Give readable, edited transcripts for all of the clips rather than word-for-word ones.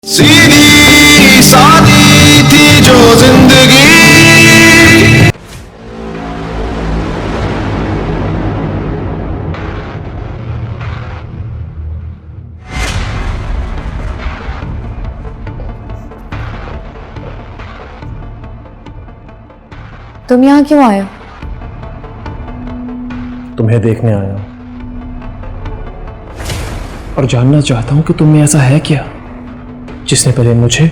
सीधी सादी थी जो जिंदगी। तुम यहाँ क्यों आए हो? तुम्हें देखने आया हूं और जानना चाहता हूं कि तुम में ऐसा है क्या जिसने पहले मुझे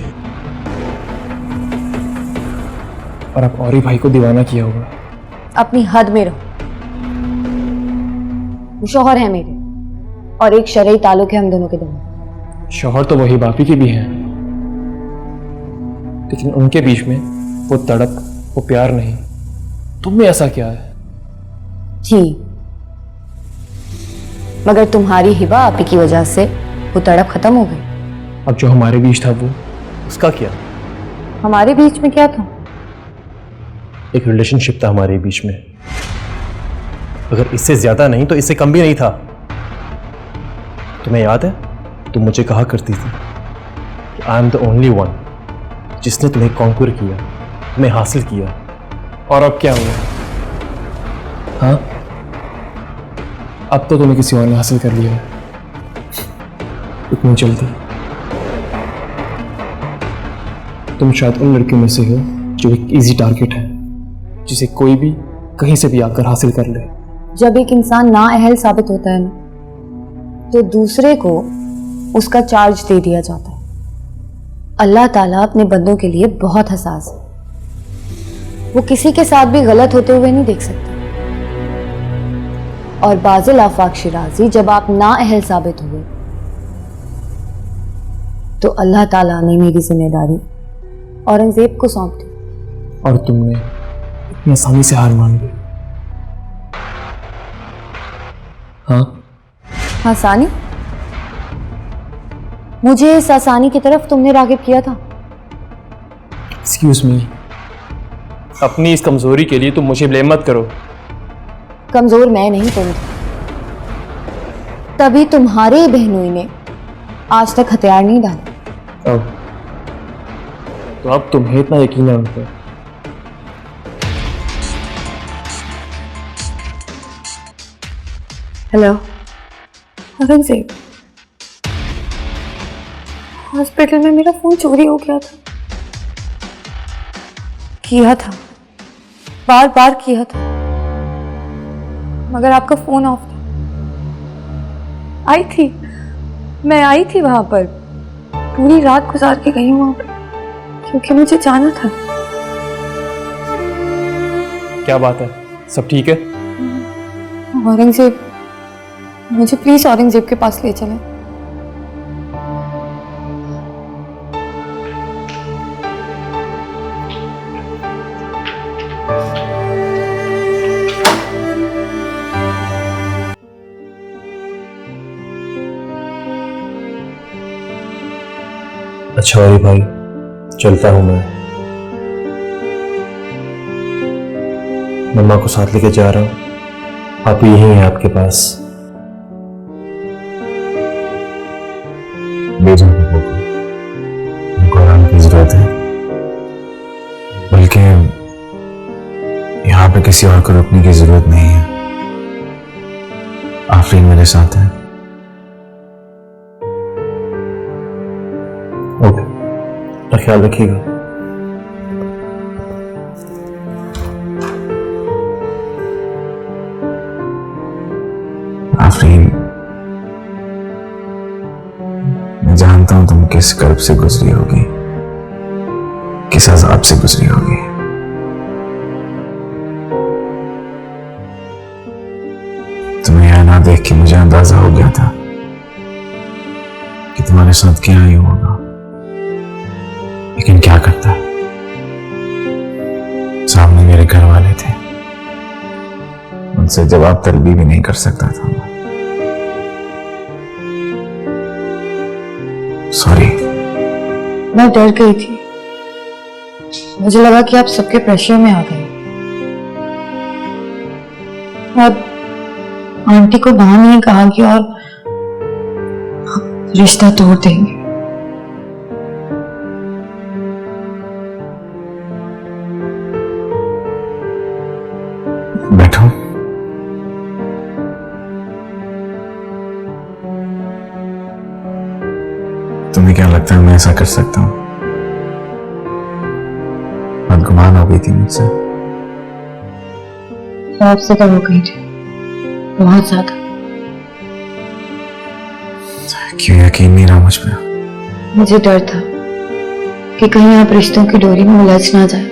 और अब औरी भाई को दीवाना किया होगा। अपनी हद में रहो। वो शौहर है मेरे और एक शरई ताल्लुक है हम दोनों के दरमियान। शौहर तो वही बापी के भी हैं, लेकिन उनके बीच में वो तड़प, वो प्यार नहीं। तुम में ऐसा क्या है? जी, मगर तुम्हारी हिबा आपी की वजह से वो तड़प खत्म हो गई। अब जो हमारे बीच था वो, उसका क्या? हमारे बीच में क्या था? एक रिलेशनशिप था हमारे बीच में। अगर इससे ज्यादा नहीं तो इससे कम भी नहीं था। तुम्हें याद है, तुम मुझे कहा करती थी कि I am the only one जिसने तुम्हें कॉन्क्वर किया, तुम्हें हासिल किया। और अब क्या हुआ? हाँ, अब तो तुम्हें किसी और ने हासिल कर लिया है। इतनी जल्दी? तुम शायद उन लड़कियों में से हो जो एक इजी टारगेट है, जिसे कोई भी कहीं से भी आकर हासिल कर ले। जब एक इंसान नाअहल साबित होता है ना, तो दूसरे को उसका चार्ज दे दिया जाता है। अल्लाह ताला अपने बंदों के लिए बहुत हसास है। वो किसी के साथ भी गलत होते हुए नहीं देख सकते। और बाज़िल आफाक शिराजी, जब आप नाअहल साबित हुए तो अल्लाह ताला ने मेरी जिम्मेदारी औरंगजेब को सौंप दी। और तुमने इतनी आसानी से हार मान ली। हाँ, आसानी? मुझे इस आसानी की तरफ तुमने रागिब किया था। एक्सक्यूज मी, अपनी इस कमजोरी के लिए तुम मुझे ब्लेम मत करो। कमजोर मैं नहीं तुम, तभी तुम्हारे बहनोई ने आज तक हथियार नहीं डाले। तो अब तुम्हें इतना यकीन है उन पर? हेलो औरंगजेब, हॉस्पिटल में मेरा फोन चोरी हो गया था। किया था, बार बार किया था, मगर आपका फोन ऑफ था। मैं आई थी वहां पर, पूरी रात गुजार के गई हूं वहां पर, क्योंकि मुझे जाना था। क्या बात है, सब ठीक है? औरंगजेब, मुझे प्लीज औरंगजेब के पास ले चलें। अच्छा औरी भाई, चलता हूं मैं। मम्मा को साथ लेके जा रहा हूं। आप यही हैं आपके पास। उनको आराम की जरूरत है, बल्कि यहाँ पे किसी और को रुकने की जरूरत नहीं है। आफरीन मेरे साथ है। ओके, तो ख्याल रखिएगा। आफरीन, मैं जानता हूं तुम किस कर्ब से गुजरी होगी, किस अजाब से गुजरी होगी। तुम्हें यह ना देख के मुझे अंदाजा हो गया था कि तुम्हारे साथ क्या ही होगा, लेकिन क्या करता, सामने मेरे घर वाले थे, उनसे जवाब तलबी भी नहीं कर सकता था मैं। सॉरी। मैं डर गई थी, मुझे लगा कि आप सबके प्रेशर में आ गए और आंटी को बाहर नहीं कहा कि और रिश्ता तोड़ देंगे। लगता है मैं ऐसा कर सकता हूँ। बदगुमान हो गई थी मुझसे। आपसे तो हो गई थी, बहुत ज्यादा। क्यों यकीन नहीं रहा मुझ पे? मुझे डर था कि कहीं आप रिश्तों की डोरी में उलझ ना जाए।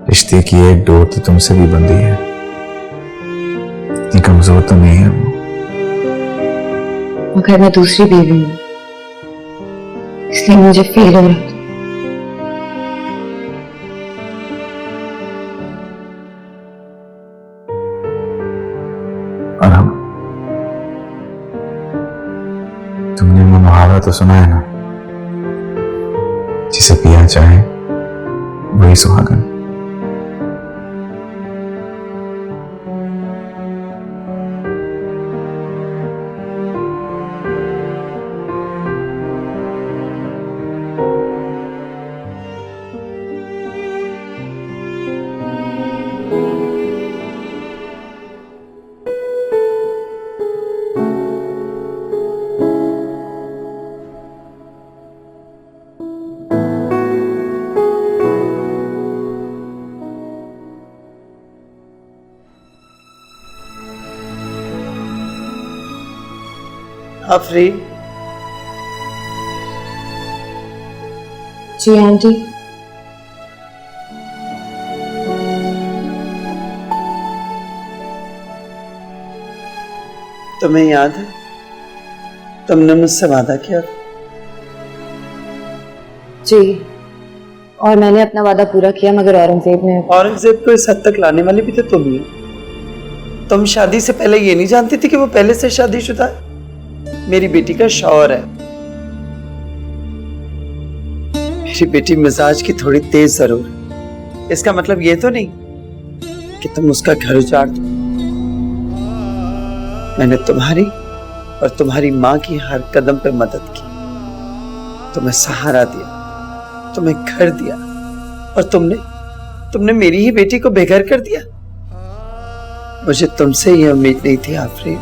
रिश्ते की एक डोर तो तुमसे भी बंधी है, इतनी कमजोर तो नहीं है वो। मगर मैं दूसरी बीवी हूँ, इसलिए मुझे फील हो रहा था। और हम, तुमने वो मुहावरा तो सुना है ना, जिसे पिया चाहे वही सुहागन। आफरीन, जी आंटी। तुम्हें याद है तुमने मुझसे वादा किया? जी, और मैंने अपना वादा पूरा किया, मगर औरंगजेब को इस हद तक लाने वाली भी तो तुम ही हो। तुम शादी से पहले ये नहीं जानती थी कि वो पहले से शादीशुदा है? मेरी बेटी का शौहर है। मेरी बेटी मिजाज की थोड़ी तेज जरूर है, इसका मतलब ये तो नहीं कि तुम उसका घर उजाड़ दो। मैंने तुम्हारी और तुम्हारी माँ की हर कदम पे मदद की, तुम्हें सहारा दिया, तुम्हें घर दिया, और तुमने मेरी ही बेटी को बेघर कर दिया। मुझे तुमसे ये उम्मीद नहीं थी आफरीन।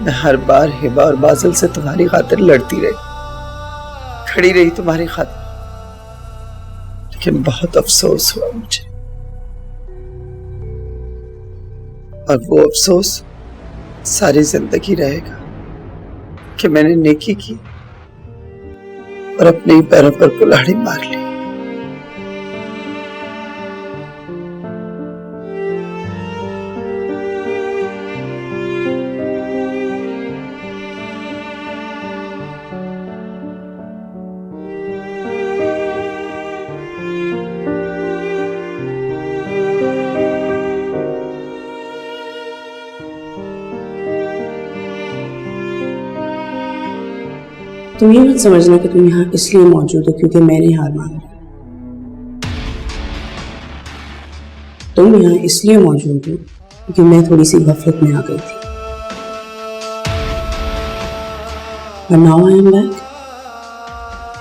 मैं हर बार हिबा और बादल से तुम्हारी खातिर लड़ती रही, खड़ी रही तुम्हारी खातिर, लेकिन बहुत अफसोस हुआ मुझे। और वो अफसोस सारी जिंदगी रहेगा कि मैंने नेकी की और अपने ही पैरों पर कुल्हाड़ी मार ली। तुम ये मत समझना कि तुम यहाँ इसलिए मौजूद हो क्योंकि मैंने हार मान ली। तुम यहाँ इसलिए मौजूद हो क्योंकि मैं थोड़ी सी गफलत में आ गई थी। और नाउ आई एम बैक,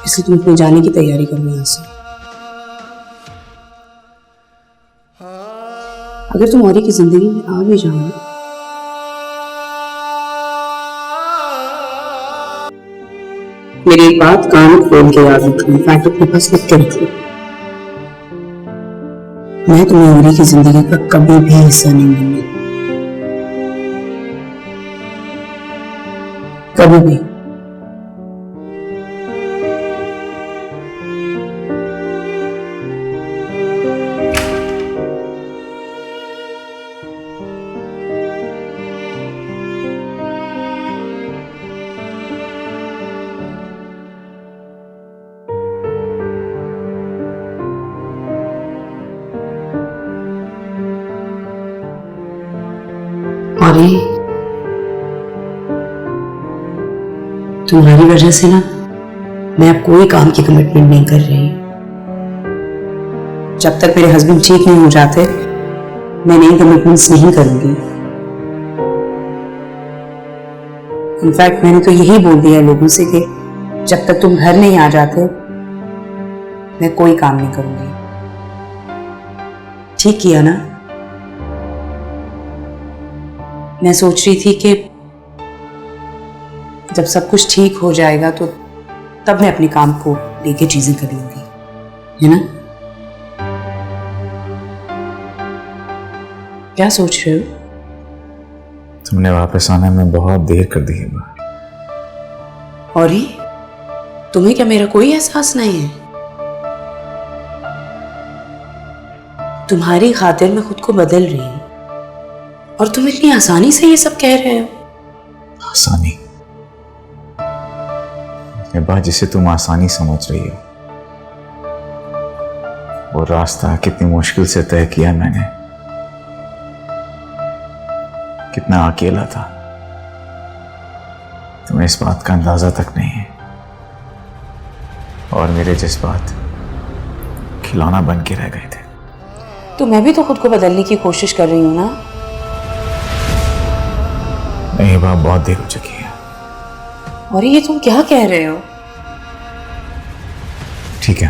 इसलिए तुम अपने जाने की तैयारी करो यहाँ से। अगर तुम औरी की जिंदगी में आ भी जाओ, मेरी एक बात कान खोल के याद रखो, इनफैक्ट अपने पास लिख के रखो। मैं तुम्हें औरी की जिंदगी का कभी भी हिस्सा नहीं दूंगी, कभी भी। अरे तुम्हारी वजह से ना मैं अब कोई काम की कमिटमेंट नहीं कर रही। जब तक मेरे हस्बैंड ठीक नहीं हो जाते मैं नई कमिटमेंट्स नहीं करूंगी। इनफैक्ट मैंने तो यही बोल दिया लोगों से कि जब तक तुम घर नहीं आ जाते मैं कोई काम नहीं करूंगी। ठीक किया ना? मैं सोच रही थी कि जब सब कुछ ठीक हो जाएगा तो तब मैं अपने काम को लेके चीजें कर लूंगी, है ना? क्या सोच रहे हो? तुमने वापस आने में बहुत देर कर दी है। और ये तुम्हें क्या मेरा कोई एहसास नहीं है? तुम्हारी खातिर मैं खुद को बदल रही हूं और तुम इतनी आसानी से ये सब कह रहे हो। आसानी? ये बात जिसे तुम आसानी समझ रही हो, वो रास्ता कितनी मुश्किल से तय किया मैंने, कितना अकेला था, तुम्हें इस बात का अंदाजा तक नहीं है। और मेरे जज्बात खिलौना बन के रह गए थे। तो मैं भी तो खुद को बदलने की कोशिश कर रही हूं ना। नहीं, ये बात बहुत देर हो चुकी है। और ये तुम क्या कह रहे हो? ठीक है,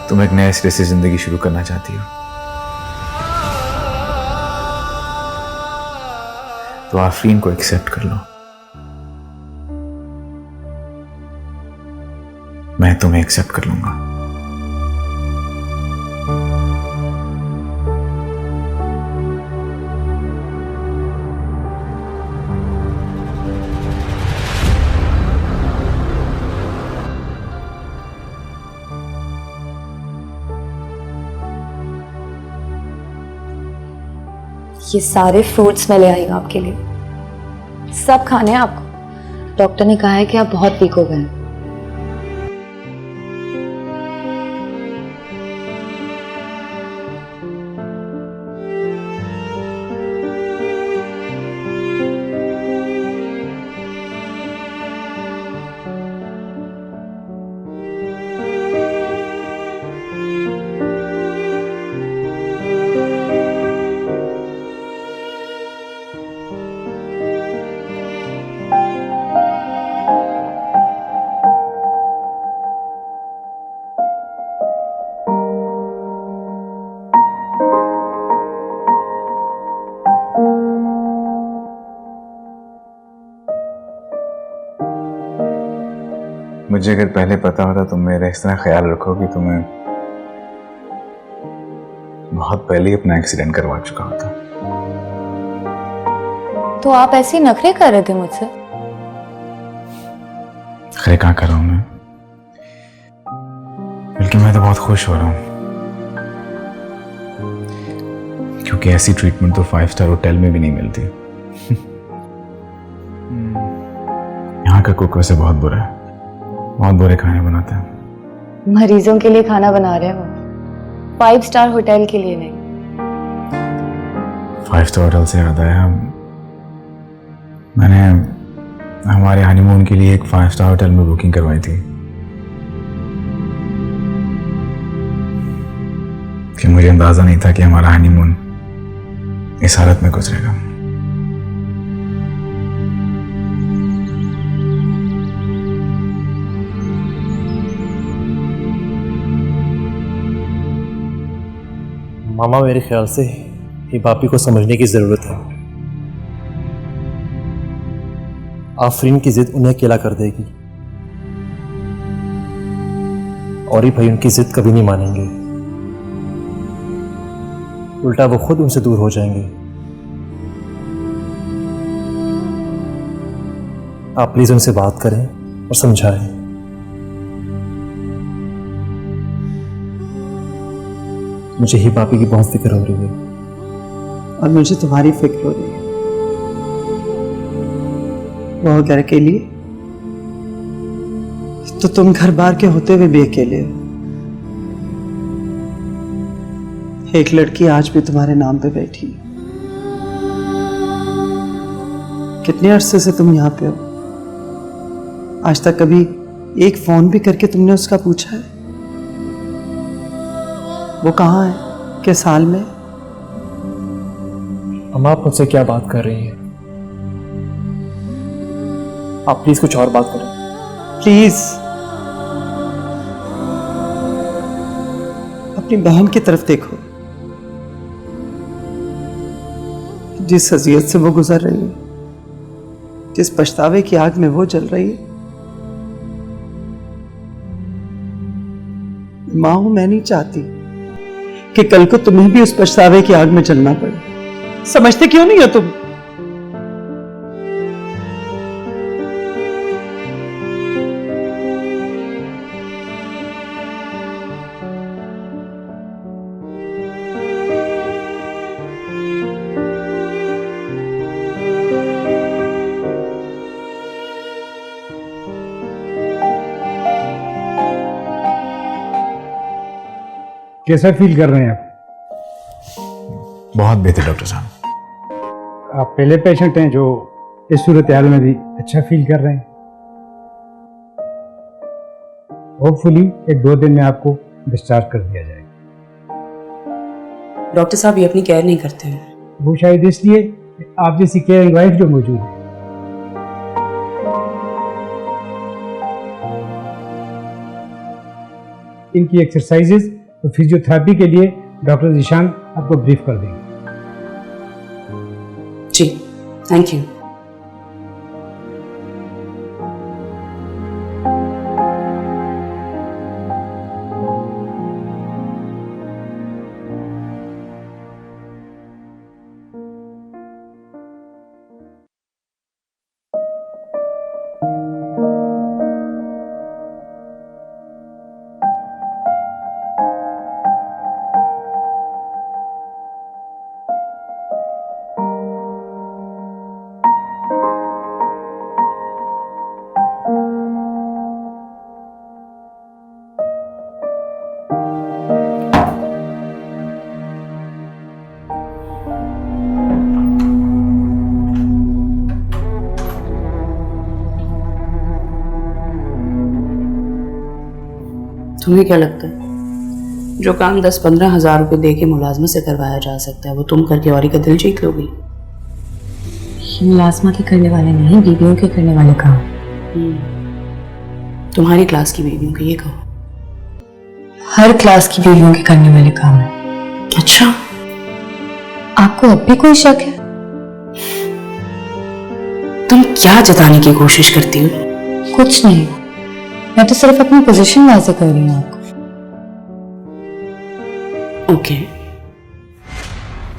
तुम एक नए सिरे से जिंदगी शुरू करना चाहती हो तो आफरीन को एक्सेप्ट कर लो। मैं तुम्हें एक्सेप्ट कर लूंगा। ये सारे फ्रूट्स मैं ले आई हूं आपके लिए, सब खाने हैं आपको। डॉक्टर ने कहा है कि आप बहुत वीक हो गए हैं। मुझे अगर पहले पता होता तुम मेरा इस तरह ख्याल रखोगी तो मैं बहुत पहले ही अपना एक्सीडेंट करवा चुका होता। तो आप ऐसे ही नखरे कर रहे थे मुझसे? खैर कहाँ कर रहा हूं मैं, बल्कि मैं तो बहुत खुश हो रहा हूं क्योंकि ऐसी ट्रीटमेंट तो 5 स्टार होटल में भी नहीं मिलती। यहाँ का कुक वैसे बहुत बुरा है, बहुत बुरे खाने बनाते हैं। मरीजों के लिए खाना बना रहे हैं वो, 5 स्टार होटल के लिए नहीं। 5 स्टार होटल से याद आया, मैंने हमारे हनीमून के लिए एक 5 स्टार होटल में बुकिंग करवाई थी कि मुझे अंदाजा नहीं था कि हमारा हनीमून इस हालत में गुजरेगा। मामा, मेरे ख्याल से ये बापी को समझने की जरूरत है। आफरीन की जिद उन्हें अकेला कर देगी और ही भाई उनकी जिद कभी नहीं मानेंगे, उल्टा वो खुद उनसे दूर हो जाएंगे। आप प्लीज उनसे बात करें और समझाएं। मुझे ही पापी की बहुत फिक्र हो रही है और मुझे तुम्हारी फिक्र हो रही है। वो अगर अकेली तो तुम घर बार के होते हुए भी अकेले हो। एक लड़की आज भी तुम्हारे नाम पे बैठी है। कितने अरसे से तुम यहाँ पे हो? आज तक कभी एक फोन भी करके तुमने उसका पूछा है वो कहाँ है, किस हाल में? मामा, आप मुझसे क्या बात कर रही हैं? आप प्लीज कुछ और बात करें। प्लीज अपनी बहन की तरफ देखो, जिस अजियत से वो गुजर रही है। जिस पछतावे की आग में वो जल रही है, मां हूं, मैं नहीं चाहती कि कल को तुम्हें भी उस पछतावे की आग में जलना पड़े। समझते क्यों नहीं हो तुम? कैसा फील कर रहे हैं आप? बहुत बेहतर डॉक्टर साहब। आप पहले पेशेंट हैं जो इस सूरत हाल में भी अच्छा फील कर रहे हैं। होपफुली 1-2 दिन में आपको डिस्चार्ज कर दिया जाएगा। डॉक्टर साहब ये अपनी केयर नहीं करते हैं। वो शायद इसलिए कि आप जैसी केयरिंग वाइफ जो मौजूद है। इनकी एक्सरसाइजेज और फिजियोथेरेपी के लिए डॉक्टर जीशान आपको ब्रीफ कर देंगे। जी, थैंक यू। तुम्हें क्या लगता है जो काम 10-15 हज़ार रुपये दे के मुलाजमत से करवाया जा सकता है वो तुम करके औरी का दिल जीत लोगी? ये मुलाजमा के करने वाले नहीं, बीवियों के करने वाले काम। तुम्हारी क्लास की बीवियों के ये कहो। हर क्लास की बीवियों के करने वाले काम है। अच्छा, आपको अब भी कोई शक है? तुम क्या जताने की कोशिश करती हो? कुछ नहीं, मैं तो सिर्फ अपनी पोजीशन वाज़ेह कर रही हूँ आपको। ओके,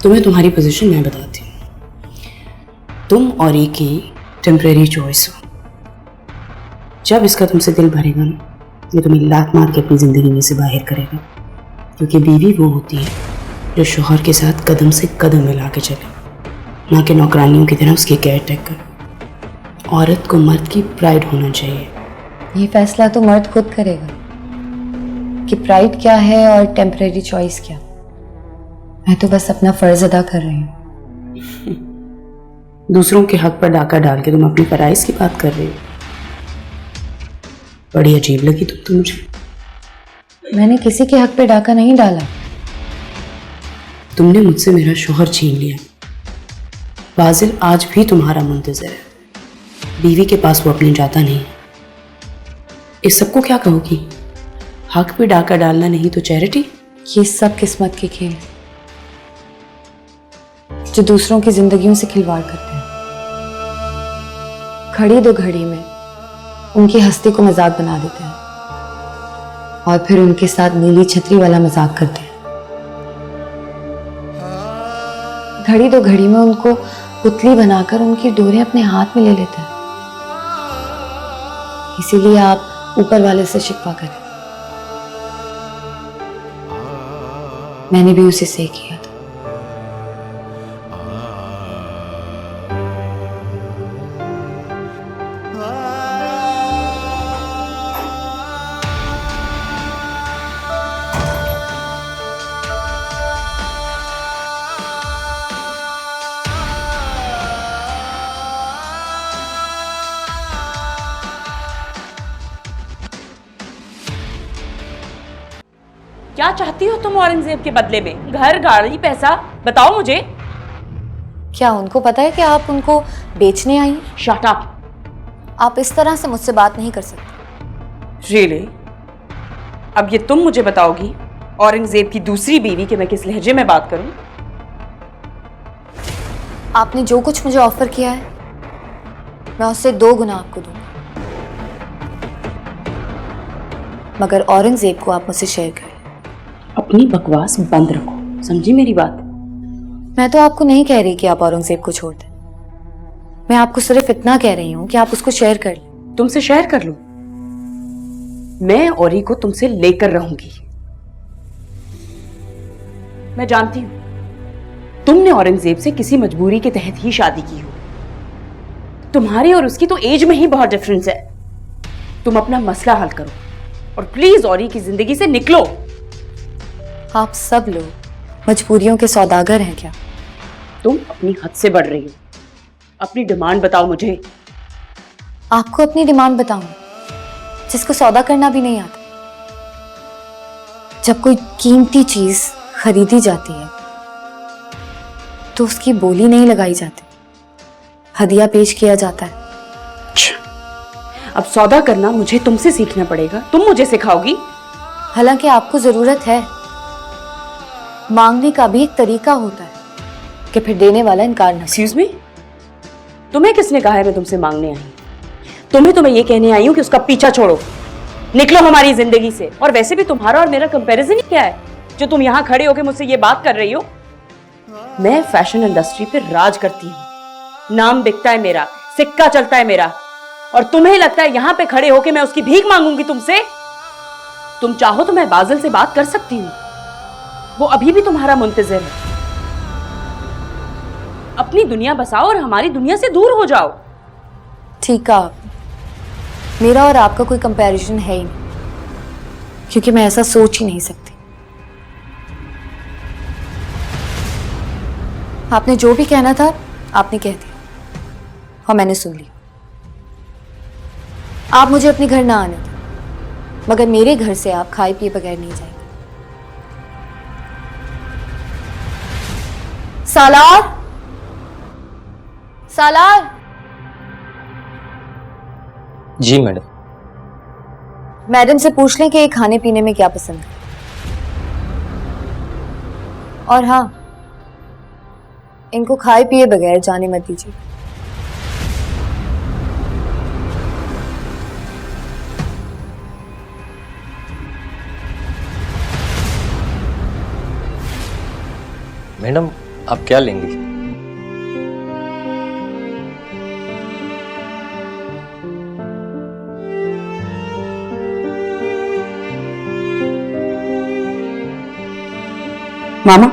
तुम्हें तुम्हारी पोजीशन मैं बताती हूँ। तुम और एक ही टेम्परेरी चॉइस हो। जब इसका तुमसे दिल भरेगा ना, ये तुम्हें लात मार के अपनी जिंदगी में से बाहर करेगा। क्योंकि बीवी वो होती है जो शोहर के साथ कदम से कदम मिला के चले, ना कि नौकरानियों की तरह उसकी केयर टेकर। औरत को मर्द की प्राइड होना चाहिए। ये फैसला तो मर्द खुद करेगा कि प्राइड क्या है और टेम्परेरी चॉइस क्या। मैं तो बस अपना फर्ज अदा कर रही हूँ। दूसरों के हक पर डाका डाल के तुम अपनी फराइज की बात कर रही हो। बड़ी अजीब लगी तुम तो मुझे। मैंने किसी के हक पे डाका नहीं डाला। तुमने मुझसे मेरा शोहर छीन लिया। फाजिल आज भी तुम्हारा मुंतजर है। बीवी के पास वो अपने जाता नहीं। इस सबको क्या कहोगी? हक पे डाका डालना नहीं तो चैरिटी? ये सब किस्मत के खेल जो दूसरों की जिंदगियों से खिलवाड़ करते हैं। घड़ी दो घड़ी में उनकी हस्ती को मजाक बना देते हैं और फिर उनके साथ नीली छतरी वाला मजाक करते हैं। घड़ी दो घड़ी में उनको पुतली बनाकर उनकी डोरें अपने हाथ में ले लेते हैं। इसीलिए आप ऊपर वाले से शिकवा करें। मैंने भी उसी से किया था। क्या चाहती हो तुम औरंगजेब के बदले में? घर, गाड़ी, पैसा? बताओ मुझे। क्या उनको पता है कि आप उनको बेचने आई? Shut up. आप इस तरह से मुझसे बात नहीं कर सकते। रियली? अब ये तुम मुझे बताओगी औरंगजेब की दूसरी बीवी कि मैं किस लहजे में बात करूं? आपने जो कुछ मुझे ऑफर किया है मैं उससे 2 गुना आपको दूंगा, मगर औरंगजेब को आप मुझसे शेयर कर लें। अपनी बकवास बंद रखो, समझी मेरी बात? मैं तो आपको नहीं कह रही कि आप औरंगजेब को छोड़ दें, मैं आपको सिर्फ इतना कह रही हूं कि आप उसको शेयर कर लें। तुमसे शेयर कर लूं? मैं औरी को तुमसे लेकर रहूंगी। मैं जानती हूं तुमने औरंगजेब से किसी मजबूरी के तहत ही शादी की हो। तुम्हारी और उसकी तो एज में ही बहुत डिफरेंस है। तुम अपना मसला हल करो और प्लीज औरी की जिंदगी से निकलो। आप सब लोग मजबूरियों के सौदागर हैं क्या? तुम अपनी हद से बढ़ रही हो। अपनी डिमांड बताओ मुझे। आपको अपनी डिमांड बताऊं जिसको सौदा करना भी नहीं आता? जब कोई कीमती चीज खरीदी जाती है तो उसकी बोली नहीं लगाई जाती, हदिया पेश किया जाता है। अब सौदा करना मुझे तुमसे सीखना पड़ेगा, तुम मुझे सिखाओगी? हालांकि आपको जरूरत है, मांगने का भी एक तरीका होता है कि फिर देने वाला इनकार न करे। एक्सक्यूज मी, तुम्हें किसने कहा है मैं तुमसे मांगने आई? तुम्हें तो मैं ये कहने आई हूं कि उसका पीछा छोड़ो, निकलो हमारी जिंदगी से। और वैसे भी तुम्हारा और मेरा कंपैरिजन ही क्या है जो तुम यहां खड़े होकर मुझसे ये बात कर रही हो? मैं फैशन इंडस्ट्री पे राज करती हूं, नाम बिकता है मेरा, सिक्का चलता है मेरा, और तुम्हें लगता है यहां पे खड़े होकर मैं उसकी भीख मांगूंगी तुमसे? तुम चाहो तो मैं बादल से बात कर सकती हूं, वो अभी भी तुम्हारा मुंतजिर है। अपनी दुनिया बसाओ और हमारी दुनिया से दूर हो जाओ। ठीक है, मेरा और आपका कोई कंपैरिजन है ही नहीं, क्योंकि मैं ऐसा सोच ही नहीं सकती। आपने जो भी कहना था आपने कह दिया और मैंने सुन लिया। आप मुझे अपने घर ना आने दें, मगर मेरे घर से आप खाए पिए बगैर नहीं जाएंगे। सालार, सालार। जी मैडम। मैडम से पूछ लें कि ये खाने पीने में क्या पसंद है। और हाँ, इनको खाए पिए बगैर जाने मत दीजिए। मैडम आप क्या लेंगी? मामा,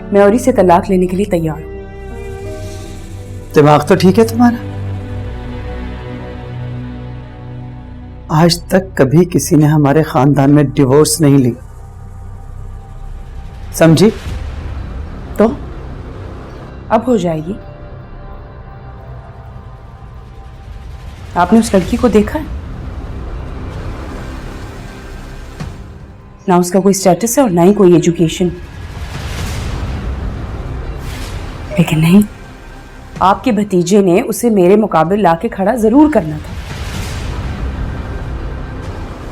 मैं औरी से तलाक लेने के लिए तैयार हूं। दिमाग तो ठीक है तुम्हारा? आज तक कभी किसी ने हमारे खानदान में डिवोर्स नहीं लिया, समझी? तो अब हो जाएगी। आपने उस लड़की को देखा है? ना उसका कोई स्टेटस है और ना ही कोई एजुकेशन। लेकिन नहीं, आपके भतीजे ने उसे मेरे मुकाबले लाके खड़ा जरूर करना था।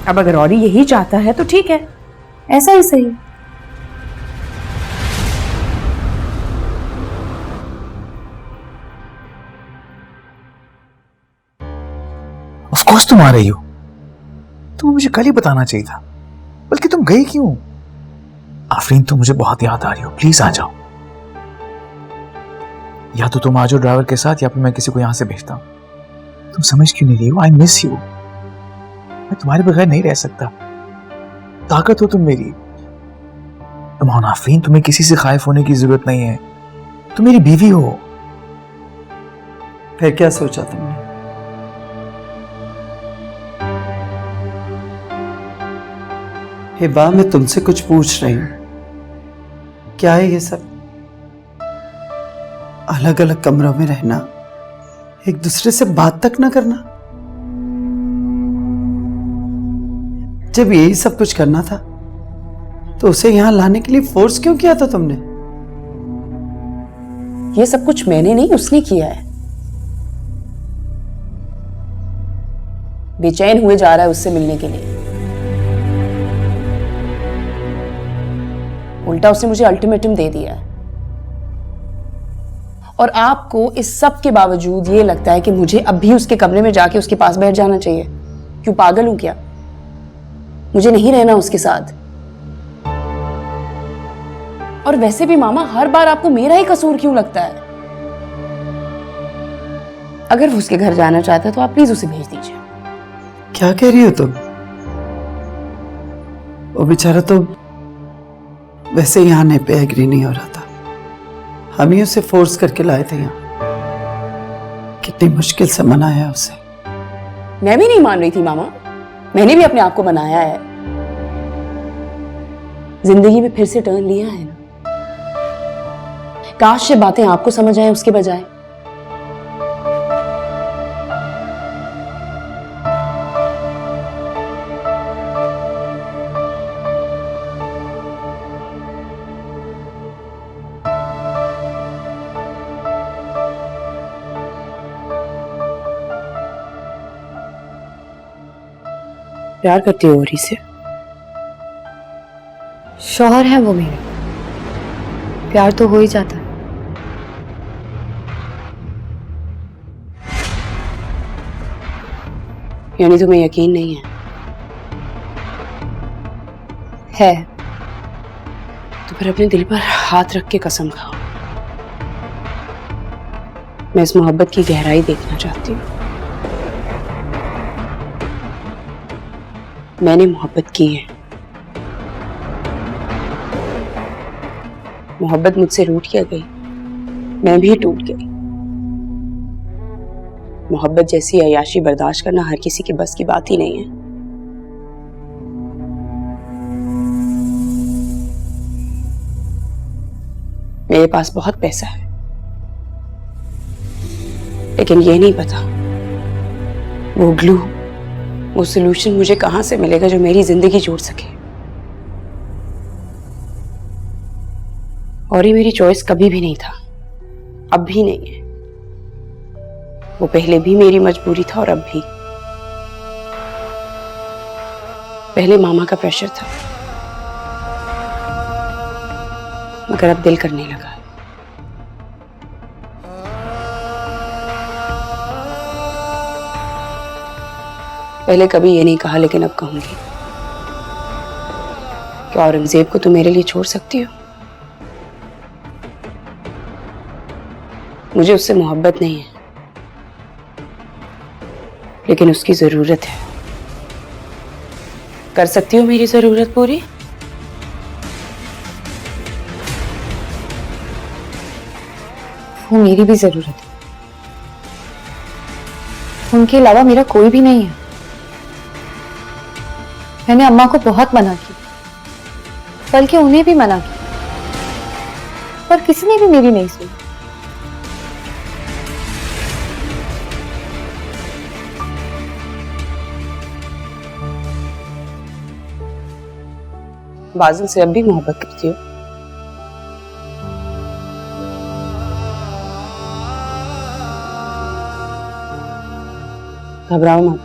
अब अगर औरी यही चाहता है तो ठीक है, ऐसा ही सही। ऑफ कोर्स तुम आ रही हो, तुम्हें मुझे कल ही बताना चाहिए था, बल्कि तुम गई क्यों? आफरीन तुम मुझे बहुत याद आ रही हो, प्लीज आ जाओ। या तो तुम आ जाओ ड्राइवर के साथ या फिर मैं किसी को यहां से भेजता हूं। तुम समझ क्यों नहीं रही हो? I miss you. मैं तुम्हारे बगैर नहीं रह सकता। ताकत हो तुम मेरी। तुम हो आफरीन, तुम्हें किसी से खाइफ होने की जरूरत नहीं है, तुम मेरी बीवी हो। फिर क्या सोचा तुमने? हिबा, मैं तुमसे कुछ पूछ रही हूं, क्या है ये सब? अलग अलग कमरों में रहना, एक दूसरे से बात तक ना करना। जब यही सब कुछ करना था तो उसे यहां लाने के लिए फोर्स क्यों किया था तुमने? ये सब कुछ मैंने नहीं, उसने किया है। बेचैन हुए जा रहा है उससे मिलने के लिए। उल्टा उसने मुझे अल्टीमेटम दे दिया है। और आपको इस सब के बावजूद ये लगता है कि मुझे अब भी उसके कमरे में जाके उसके पास बैठ जाना चाहिए। क्यों, पागल हूं क्या? मुझे नहीं रहना उसके साथ। और वैसे भी मामा, हर बार आपको मेरा ही कसूर क्यों लगता है? अगर वो उसके घर जाना चाहता है तो आप प्लीज उसे भेज दीजिए। क्या कह रही हो तुम? वो बेचारा तो वैसे ही आने पे एग्री नहीं हो रहा था। हम ही उसे फोर्स करके लाए थे यहाँ। कितनी मुश्किल से मनाया उसे। मैं भी नहीं मान रही थी मामा, मैंने भी अपने आप को मनाया है। जिंदगी में फिर से टर्न लिया है ना। काश ये बातें आपको समझ आए उसके बजाय। प्यार करती हो औरी से? शौहर है वो मेरे, प्यार तो हो ही जाता है। यानी तुम्हें यकीन नहीं है? तो फिर अपने दिल पर हाथ रख के कसम खाओ। मैं इस मोहब्बत की गहराई देखना चाहती हूँ। मैंने मोहब्बत की है। मोहब्बत मुझसे रूठ के गई, मैं भी टूट गई। मोहब्बत जैसी अय्याशी बर्दाश्त करना हर किसी के बस की बात ही नहीं है। मेरे पास बहुत पैसा है, लेकिन ये नहीं पता वो ग्लू, वो सॉल्यूशन मुझे कहां से मिलेगा जो मेरी जिंदगी जोड़ सके। और ये मेरी चॉइस कभी भी नहीं था, अब भी नहीं है। वो पहले भी मेरी मजबूरी था और अब भी। पहले मामा का प्रेशर था, मगर अब दिल करने लगा। पहले कभी ये नहीं कहा, लेकिन अब कहूंगी। क्या औरंगजेब को तुम मेरे लिए छोड़ सकती हो? मुझे उससे मोहब्बत नहीं है, लेकिन उसकी जरूरत है। कर सकती हो मेरी जरूरत पूरी? वो मेरी भी जरूरत है। उनके अलावा मेरा कोई भी नहीं है। मैंने अम्मा को बहुत मना किया, बल्कि उन्हें भी मना किया, पर किसी ने भी मेरी नहीं सुनी। बाजिल से अब भी मोहब्बत करती हो? घबराओ मत,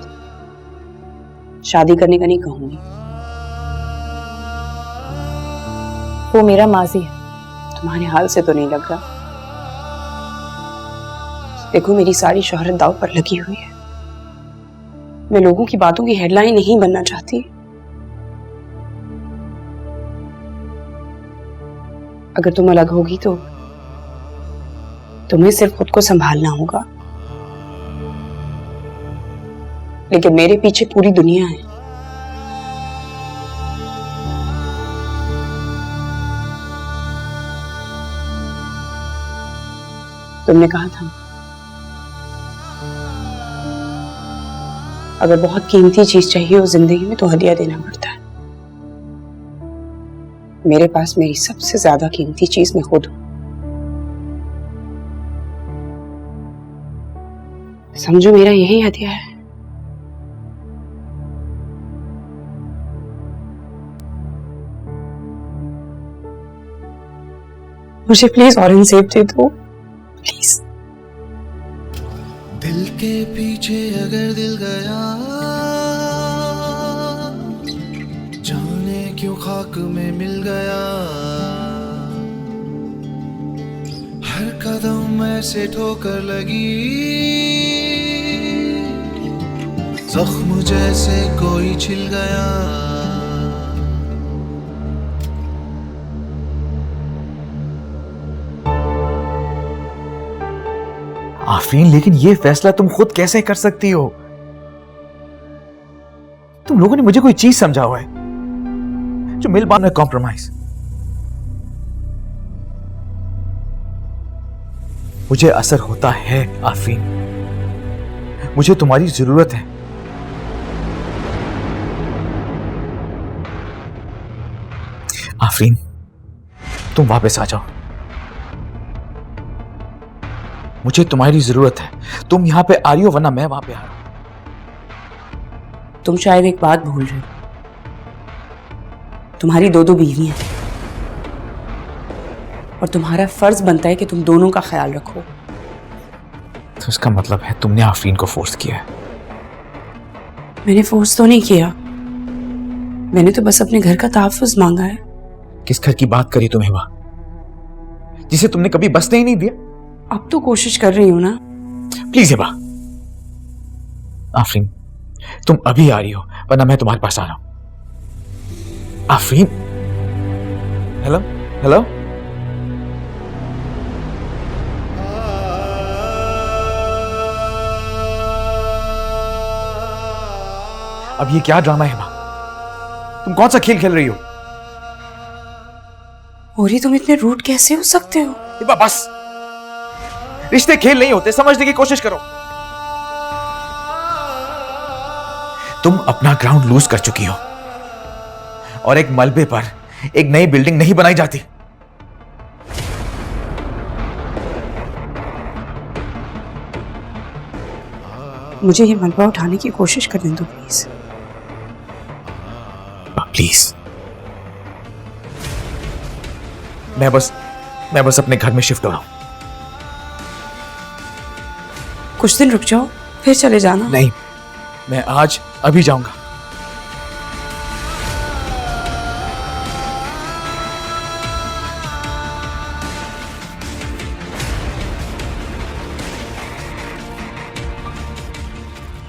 शादी करने का नहीं कहूंगी। वो मेरा माजी है। तुम्हारे हाल से तो नहीं लग रहा। देखो, मेरी सारी शोहरत दाव पर लगी हुई है। मैं लोगों की बातों की हेडलाइन नहीं बनना चाहती। अगर तुम अलग होगी तो तुम्हें सिर्फ खुद को संभालना होगा, लेकिन मेरे पीछे पूरी दुनिया है। तुमने कहा था अगर बहुत कीमती चीज चाहिए हो जिंदगी में तो हदिया देना पड़ता है। मेरे पास मेरी सबसे ज्यादा कीमती चीज मैं खुद हूं। समझो, मेरा यही हदिया है। मुझे प्लीज औरंगजेब दे दो, प्लीज। दिल के पीछे अगर दिल गया, जाने क्यों खाक में मिल गया। हर कदम ऐसे ठोकर लगी, जख्म जैसे कोई छिल गया। आफरीन, लेकिन ये फैसला तुम खुद कैसे कर सकती हो? तुम लोगों ने मुझे कोई चीज समझा हुआ है जो मिल बात में कॉम्प्रोमाइज। मुझे असर होता है आफरीन, मुझे तुम्हारी जरूरत है। आफरीन, तुम वापस आ जाओ, मुझे तुम्हारी जरूरत है। तुम यहां पे आ रही हो, वरना मैं वहां पे आ रहा हूं। तुम शायद एक बात भूल रहे हो, तुम्हारी दो बीवियां हैं और तुम्हारा फर्ज बनता है कि तुम दोनों का ख्याल रखो। तो इसका मतलब है तुमने आफरीन को फोर्स किया है? मैंने फोर्स तो नहीं किया, मैंने तो बस अपने घर का तहफ्फुज मांगा है। किस घर की बात करी तुम्हें वहां, जिसे तुमने कभी बसने ही नहीं दिया? अब तो कोशिश कर रही हूं ना। प्लीज हिबा, आफरीन तुम अभी आ रही हो, वरना मैं तुम्हारे पास आ रहा हूं। आफरीन, हेलो हेलो, अब ये क्या ड्रामा है हिबा? तुम कौन सा खेल खेल रही हो? और तुम इतने रूड कैसे हो सकते हो? हिबा बस, रिश्ते खेल नहीं होते, समझने की कोशिश करो। तुम अपना ग्राउंड लूज कर चुकी हो और एक मलबे पर एक नई बिल्डिंग नहीं बनाई जाती। मुझे ये मलबा उठाने की कोशिश करने दो प्लीज। प्लीज, मैं बस अपने घर में शिफ्ट हो रहा हूं। कुछ दिन रुक जाओ, फिर चले जाना। नहीं, मैं आज अभी जाऊंगा।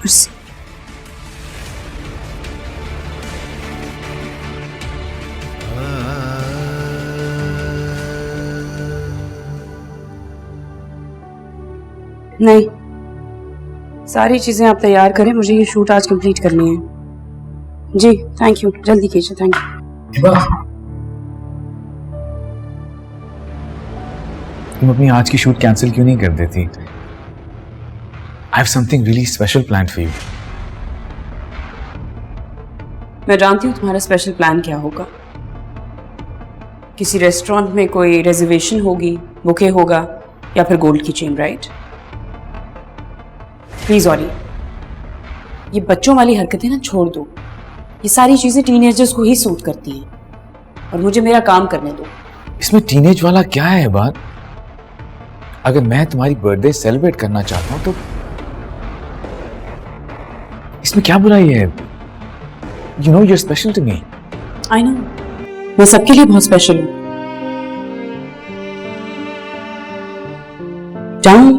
बस नहीं, सारी चीजें आप तैयार करें, मुझे ये शूट आज कंप्लीट करनी है। जी थैंक यू, जल्दी कीजिए। Thank you. तुम अपनी आज की शूट कैंसिल क्यों नहीं कर देती? I have something really special planned for you. मैं जानती हूँ तुम्हारा स्पेशल प्लान क्या होगा। किसी रेस्टोरेंट में कोई रिजर्वेशन होगी, बुके होगा, या फिर गोल्ड की चेन, राइट? प्लीज ऑरी, ये बच्चों वाली हरकतें ना छोड़ दो। ये सारी चीजें टीनेजर्स को ही सूट करती हैं और मुझे मेरा काम करने दो। इसमें टीनेज वाला क्या है बात? अगर मैं तुम्हारी बर्थडे सेलिब्रेट करना चाहता हूं तो इसमें क्या बुराई है? You know you're special to me. I know, मैं सबके लिए बहुत स्पेशल हूँ। जाऊँ?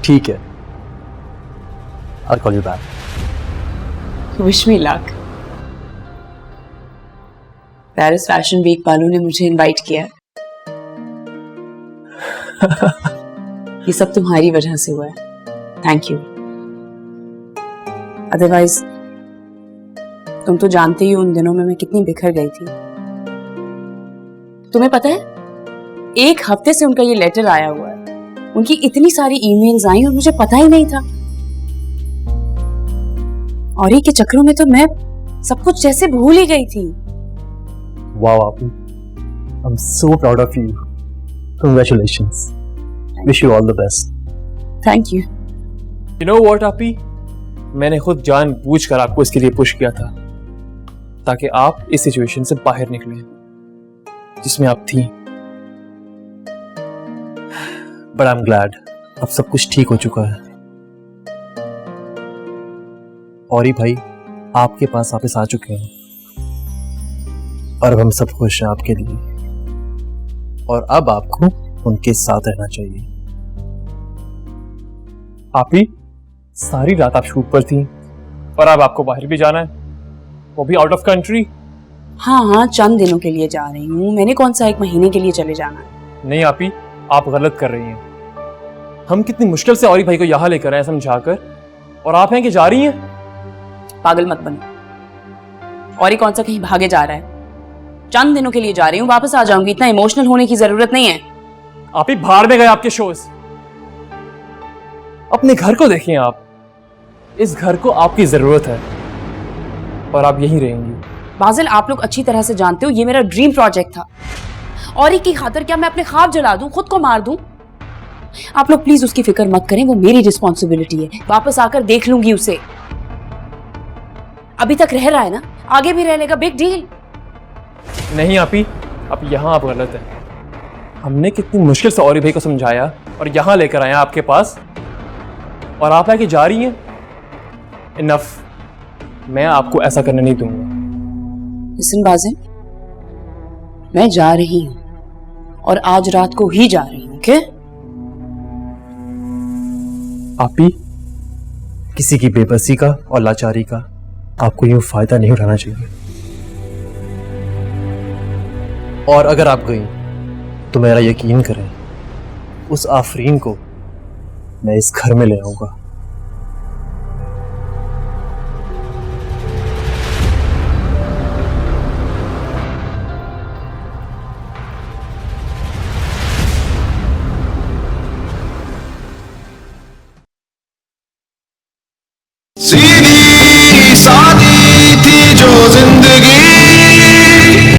ठीक है, I'll call you back. Wish me luck. Paris fashion week वालों ने मुझे इनवाइट किया है। ये सब तुम्हारी वजह से हुआ है, थैंक यू। अदरवाइज तुम तो जानते ही हो उन दिनों में मैं कितनी बिखर गई थी। तुम्हें पता है, एक हफ्ते से उनका ये लेटर आया हुआ है। उनकी इतनी सारी ईमेल्स आई और मुझे पता ही नहीं था। और के चक्रों में तो मैं सब कुछ जैसे भूल ही गई थी। Wow, Apu. I'm so proud of you. Congratulations. Wish you all the best. Thank you. You know what, Api? मैंने खुद जानबूझकर आपको इसके लिए पुश किया था ताकि आप इस सिचुएशन से बाहर निकलें जिसमें आप थी। बट आई एम ग्लैड अब सब कुछ ठीक हो चुका है। और ही भाई आपके पास वापस आ चुके हैं और अब हम सब खुश हैं आपके लिए, और अब आपको उनके साथ रहना चाहिए। आप ही सारी रात आप शूट पर थी और अब आपको बाहर भी जाना है, वो भी आउट ऑफ कंट्री। हाँ हाँ, चंद दिनों के लिए जा रही हूँ, मैंने कौन सा 1 महीने के लिए चले जाना है। नहीं आप ही, आप गलत कर रही हैं। हम कितनी मुश्किल से औरी भाई को यहाँ लेकर आए समझाकर, और आप हैं कि जा रही हैं। पागल मत बनो। और ये कौन सा कहीं भागे जा रहा है? चंद दिनों के लिए जा रही हूँ, वापस आ जाऊंगी, इतना इमोशनल होने की जरूरत नहीं है। आप ही बाहर में गए आपके शोज, अपने घर को देखें आप। इस घर को आपकी जरूरत है और आप यहीं रहेंगी। बाजिल, आप लोग अच्छी तरह से जानते हो ये मेरा ड्रीम प्रोजेक्ट था, और एक की खातिर क्या मैं अपने ख्वाब जला दूं, खुद को मार दूं? आप लोग प्लीज उसकी फिक्र मत करें, वो मेरी रिस्पॉन्सिबिलिटी है। वापस आकर देख लूंगी उसे। अभी तक रह रहा है ना, आगे भी रह लेगा, बिग डील। नहीं आप ही, अब यहाँ आप गलत हैं। हमने कितनी मुश्किल से औरी भाई को समझाया और यहाँ लेकर आया आपके पास, और आप आके जा रही हैं। इनफ, मैं आपको ऐसा करने नहीं दूंगा। लिसन बाजिल, मैं जा रही हूँ और आज रात को ही जा रही हूँ। ओके? आप ही किसी की बेबसी का और लाचारी का आपको यूं फायदा नहीं उठाना चाहिए। और अगर आप गई तो मेरा यकीन करें, उस आफरीन को मैं इस घर में ले आऊंगा। सीधी